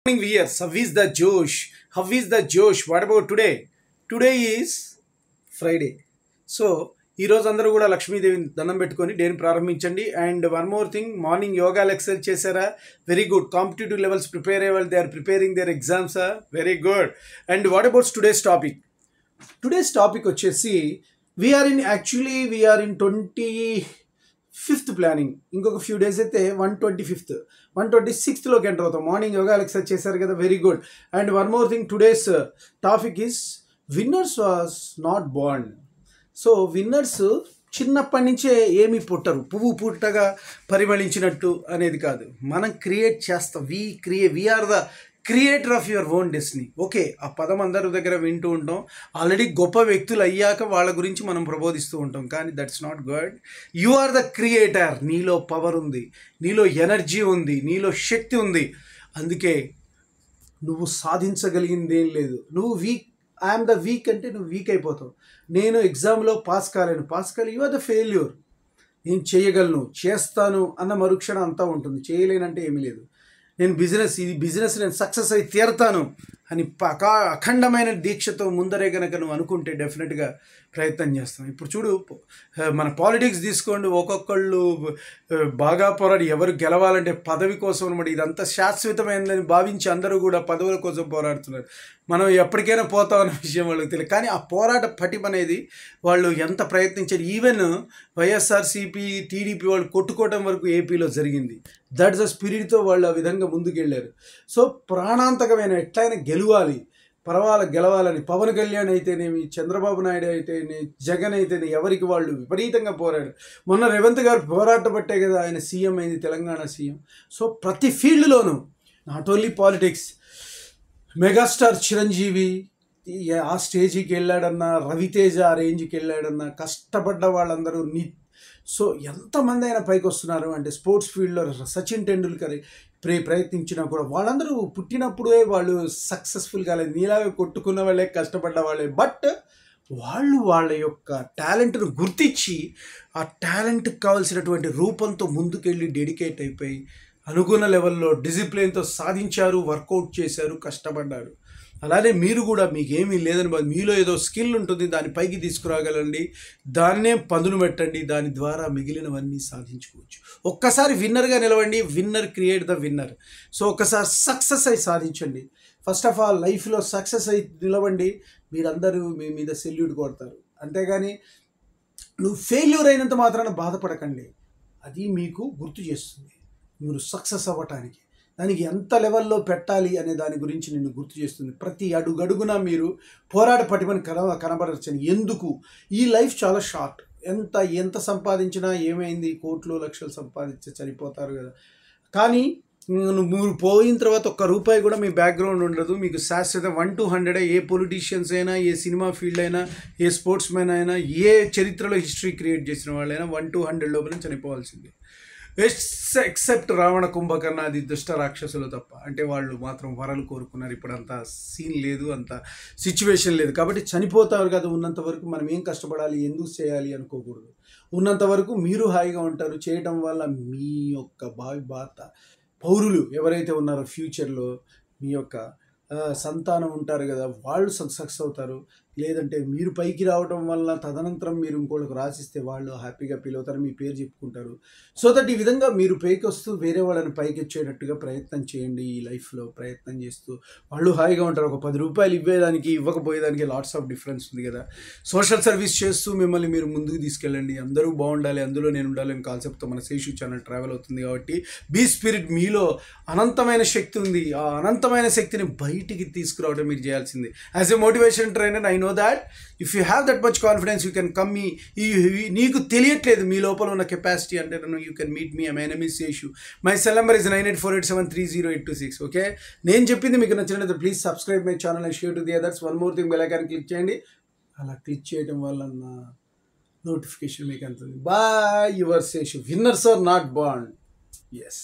Morning viewers, how is the Josh? How is the Josh? What about today? Today is Friday. So ఈ రోజు అందరూ కూడా లక్ష్మీదేవిని దండం పెట్టుకొని డేని ప్రారంభించండి. And one more thing, morning యోగాలు ఎక్సర్సైజ్ చేశారా? Very good. Competitive levels prepare అయ్యే వాళ్ళు they are preparing their exams. Very good. And what about today's topic? Today's topic వచ్చేసి వీఆర్ ఇన్ 25th ప్లానింగ్. ఇంకొక ఫ్యూ డేస్ అయితే 125th 126thలోకి enter అవుతాం. మార్నింగ్ యోగా ఎక్సర్సైజ్ చేశారు కదా, very good. And one more thing, today's topic is winners was not born. So winners చిన్నప్పటి నుంచే ఏమి పుట్టరు, పువ్వు పుట్టగా పరిమళించినట్టు అనేది కాదు. మనం క్రియేట్ చేస్తాం. We are the creator of your own destiny. Okay, ఆ పదం అందరి దగ్గర వింటూ ఉంటాం. ఆల్రెడీ గొప్ప వ్యక్తులు అయ్యాక వాళ్ళ గురించి మనం ప్రబోధిస్తూ ఉంటాం, కానీ that's not good. You are the creator. నీలో పవర్ ఉంది, నీలో ఎనర్జీ ఉంది, నీలో శక్తి ఉంది. అందుకే నువ్వు సాధించగలిగింది ఏం లేదు. నువ్వు వీక్, ఐఎమ్ ద వీక్ అంటే నువ్వు వీక్ అయిపోతావు. నేను ఎగ్జామ్లో పాస్ కాలేను, యు ఆర్ ద ఫెయిల్యూర్. నేను చేయగలను, చేస్తాను అన్న మరుక్షణం అంతా ఉంటుంది. చేయలేనంటే ఏమీ లేదు. నేను బిజినెస్ నేను సక్సెస్ అయి తీరతాను అని అఖండమైన దీక్షతో ముందరే కనుక నువ్వు అనుకుంటే డెఫినెట్గా ప్రయత్నం చేస్తాం. ఇప్పుడు చూడు, మన పాలిటిక్స్ తీసుకోండి. ఒక్కొక్కళ్ళు బాగా పోరాడి ఎవరు గెలవాలంటే పదవి కోసం అనమాట. ఇదంతా శాశ్వతమైనదని భావించి అందరూ కూడా పదవుల కోసం పోరాడుతున్నారు. మనం ఎప్పటికైనా పోతామన్న విషయం వాళ్ళకి తెలియదు. కానీ ఆ పోరాట పటిమ అనేది వాళ్ళు ఎంత ప్రయత్నించారు. ఈవెన్ వైఎస్ఆర్సీపీ, టీడీపీ వాళ్ళు కొట్టుకోవడం వరకు ఏపీలో జరిగింది. దట్స్ ద స్పిరిట్తో వాళ్ళు ఆ విధంగా ముందుకెళ్ళారు. సో ప్రాణాంతకమైన ఎట్లయినా గెలవాలి, గెలవాలని పవన్ కళ్యాణ్ అయితేనేమి, చంద్రబాబు నాయుడు అయితేనే, జగన్ అయితేనే ఎవరికి వాళ్ళు విపరీతంగా పోరాడు. మొన్న రేవంత్ గారు పోరాటపట్టే కదా ఆయన సీఎం అయింది, తెలంగాణ సీఎం. సో ప్రతి ఫీల్డ్లోనూ, not only politics, megastar Chiranjeevi ఆ స్టేజ్కి వెళ్ళాడన్నా, రవితేజ ఆ రేంజ్కి వెళ్ళాడన్నా, కష్టపడ్డ వాళ్ళందరూ సో ఎంతమంది అయినా పైకి వస్తున్నారు అంటే స్పోర్ట్స్ ఫీల్డ్లో సచిన్ టెండూల్కర్ ప్రయత్నించినా కూడా వాళ్ళందరూ పుట్టినప్పుడే వాళ్ళు సక్సెస్ఫుల్ కాలేదు. నీలాగా కొట్టుకున్న వాళ్ళే, కష్టపడ్డ వాళ్ళే. బట్ వాళ్ళు వాళ్ళ యొక్క టాలెంట్ను గుర్తించి ఆ టాలెంట్కి కావాల్సినటువంటి రూపంతో ముందుకెళ్ళి డెడికేట్ అయిపోయి అనుకున్న లెవెల్లో డిసిప్లిన్తో సాధించారు, వర్కౌట్ చేశారు, కష్టపడ్డారు. అలానే మీరు కూడా మీకేమీ లేదని మీలో ఏదో స్కిల్ ఉంటుంది, దాన్ని పైకి తీసుకురాగలండి, దాన్నే పదును పెట్టండి, దాని ద్వారా మిగిలినవన్నీ సాధించుకోవచ్చు. ఒక్కసారి విన్నర్గా నిలవండి. Winner create the winner. So ఒక్కసారి సక్సెస్ అయి సాధించండి. ఫస్ట్ ఆఫ్ ఆల్ లైఫ్లో సక్సెస్ అయి నిలవండి. మీరందరూ మీ మీద సెల్యూట్ కొడతారు. అంతేగాని నువ్వు ఫెయిల్యూర్ అయినంత మాత్రాన బాధపడకండి. అది మీకు గుర్తు చేస్తుంది మీరు సక్సెస్ అవ్వటానికి. దానికి ఎంత లెవెల్లో పెట్టాలి అనే దాని గురించి నిన్ను గుర్తు చేస్తుంది. ప్రతి అడుగడుగునా మీరు పోరాట పటిమని కనబడచ్చని. ఎందుకు? ఈ లైఫ్ చాలా షార్ట్. ఎంత సంపాదించినా ఏమైంది, కోట్లు లక్షలు సంపాదించి చనిపోతారు కదా. కానీ మీరు పోయిన తర్వాత ఒక్క రూపాయి కూడా మీ బ్యాక్గ్రౌండ్ ఉండదు. మీకు శాశ్వత 1 to 100. ఏ పొలిటీషియన్స్ అయినా, ఏ సినిమా ఫీల్డ్ అయినా, ఏ స్పోర్ట్స్ మ్యాన్ అయినా, ఏ చరిత్రలో హిస్టరీ క్రియేట్ చేసిన వాళ్ళైనా 1 to 100 లోపల చనిపోవాల్సిందే. ఎక్సెప్ట్ రావణ కుంభకర్ణాది దుష్ట రాక్షసులు తప్ప. అంటే వాళ్ళు మాత్రం వరలు కోరుకున్నారు. ఇప్పుడు అంత సీన్ లేదు, అంత సిచ్యువేషన్ లేదు. కాబట్టి చనిపోతారు కదా. ఉన్నంత వరకు మనం ఏం కష్టపడాలి, ఎందుకు చేయాలి అనుకోకూడదు. ఉన్నంత వరకు మీరు హాయిగా ఉంటారు. చేయటం వల్ల మీ యొక్క భారత పౌరులు ఎవరైతే ఉన్నారో ఫ్యూచర్లో మీ యొక్క సంతానం ఉంటారు కదా, వాళ్ళు సక్సెస్ అవుతారు. లేదంటే మీరు పైకి రావడం వల్ల తదనంతరం మీరు ఇంకోళ్ళకి రాసిస్తే వాళ్ళు హ్యాపీగా ఫీల్ అవుతారు, మీ పేరు చెప్పుకుంటారు. సో దట్ ఈ విధంగా మీరు పైకి వస్తూ వేరే వాళ్ళని పైకి వచ్చేటట్టుగా ప్రయత్నం చేయండి. ఈ లైఫ్లో ప్రయత్నం చేస్తూ వాళ్ళు హాయిగా ఉంటారు. ఒక 10 రూపాయలు ఇవ్వేదానికి ఇవ్వకపోయేదానికి లాట్స్ ఆఫ్ డిఫరెన్స్ ఉంది కదా. సోషల్ సర్వీస్ చేస్తూ మిమ్మల్ని మీరు ముందుకు తీసుకెళ్ళండి. అందరూ బాగుండాలి, అందులో నేను ఉండాలి అనే కాన్సెప్ట్తో మన శేషు ఛానల్ ట్రావెల్ అవుతుంది. కాబట్టి బీ స్పిరిట్. మీలో అనంతమైన శక్తి ఉంది. ఆ అనంతమైన శక్తిని బయటికి తీసుకురావడం మీరు చేయాల్సింది. As a motivation trainer I know that if you have that much confidence you can come me. నీకు తెలియట్లేదు మీ లోపల ఉన్న కెపాసిటీ అంటే you can meet me. My name is Seshu. My cell number is 9848730826. Okay, నేను చెప్పింది మీకు నచ్చినట్లయితే please subscribe my channel and share to the others. One more thing, bell icon click చేయండి. అలా క్లిక్ చేయడం వల్ల నా నోటిఫికేషన్ మీకు అందుతుంది. Bye. Your Seshu. Winners are not born. Yes.